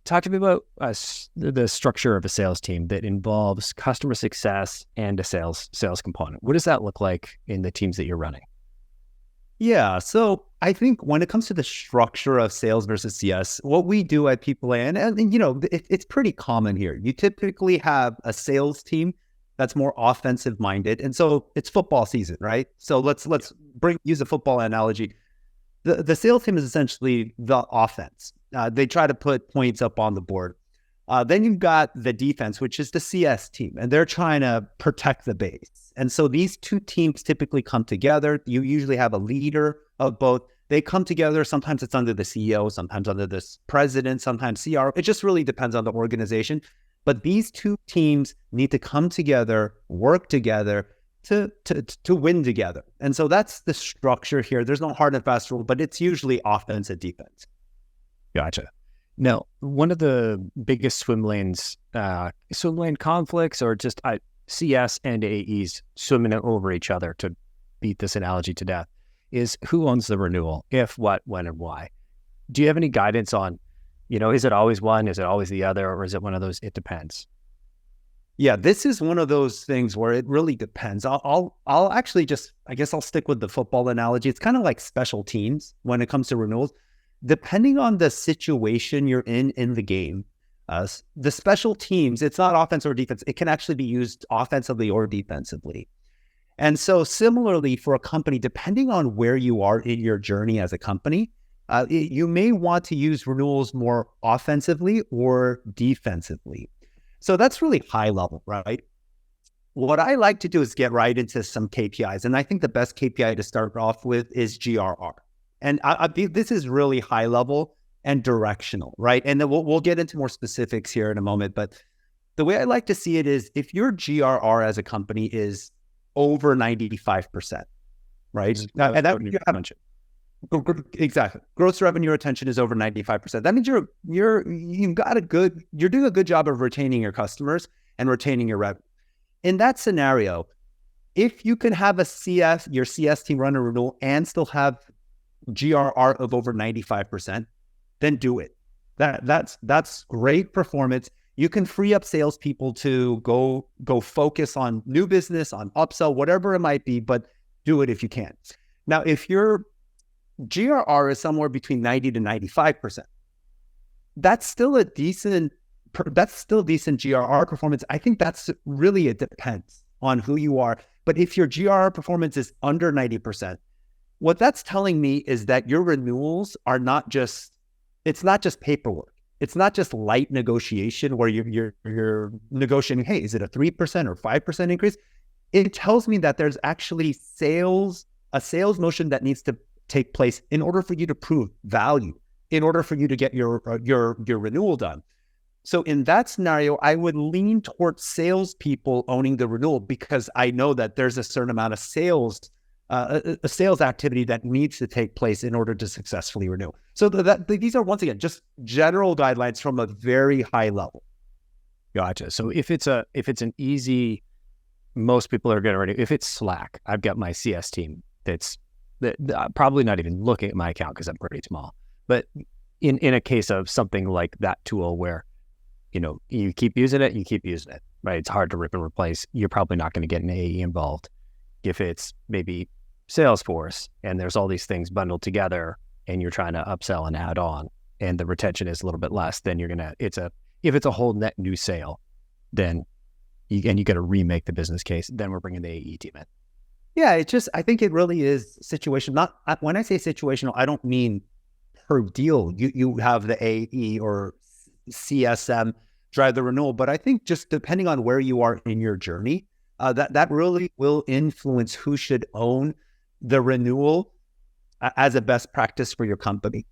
Talk to me about the structure of a sales team that involves customer success and a sales component. What does that look like in the teams that you're running? Yeah. So I think when it comes to the structure of sales versus CS, what we do at People and it's pretty common here. You typically have a sales team that's more offensive minded. And so it's football season, right? So let's use a football analogy. The sales team is essentially the offense. They try to put points up on the board. Then you've got the defense, which is the CS team, and they're trying to protect the base. And so these two teams typically come together. You usually have a leader of both. They come together. Sometimes it's under the CEO, sometimes under the president, sometimes CRO. It just really depends on the organization. But these two teams need to come together, work together to win together. And so that's the structure here. There's no hard and fast rule, but it's usually offense and defense. Gotcha. Now, one of the biggest swim lane conflicts, or just CS and AEs swimming over each other, to beat this analogy to death, is who owns the renewal, if, what, when, and why. Do you have any guidance on, is it always one, is it always the other, or is it one of those, it depends? Yeah, this is one of those things where it really depends. I'll actually I guess I'll stick with the football analogy. It's kind of like special teams when it comes to renewals. Depending on the situation you're in the game, the special teams, it's not offense or defense. It can actually be used offensively or defensively. And so similarly for a company, depending on where you are in your journey as a company, you may want to use renewals more offensively or defensively. So that's really high level, right? What I like to do is get right into some KPIs. And I think the best KPI to start off with is GRR. And this is really high level and directional, right? And then we'll get into more specifics here in a moment. But the way I like to see it is if your GRR as a company is over 95%, right? And that you have, exactly. Gross revenue retention is over 95%. That means you're doing a good job of retaining your customers and retaining your revenue. In that scenario, if you can have your CS team run a renewal and still have GRR of over 95%, then do it. That's great performance. You can free up salespeople to go focus on new business, on upsell, whatever it might be, but do it if you can. Now, if your GRR is somewhere between 90 to 95%, that's still decent GRR performance. I think that's really, it depends on who you are. But if your GRR performance is under 90%, what that's telling me is that your renewals are it's not just paperwork. It's not just light negotiation where you're negotiating, hey, is it a 3% or 5% increase? It tells me that there's actually a sales motion that needs to take place in order for you to prove value, in order for you to get your renewal done. So in that scenario, I would lean towards salespeople owning the renewal because I know that there's a certain amount of sales activity that needs to take place in order to successfully renew. So these are, once again, just general guidelines from a very high level. Gotcha. So if it's an easy, most people are going to renew. If it's Slack, I've got my CS team that's probably not even looking at my account because I'm pretty small. But in a case of something like that tool where, you keep using it, right? It's hard to rip and replace. You're probably not going to get an AE involved. If it's maybe Salesforce and there's all these things bundled together and you're trying to upsell and add on and the retention is a little bit less, then if it's a whole net new sale, then you got to remake the business case, then we're bringing the AE team in. Yeah, I think it really is situational. When I say situational, I don't mean per deal. You have the AE or CSM drive the renewal, but I think just depending on where you are in your journey, that really will influence who should own the renewal as a best practice for your company.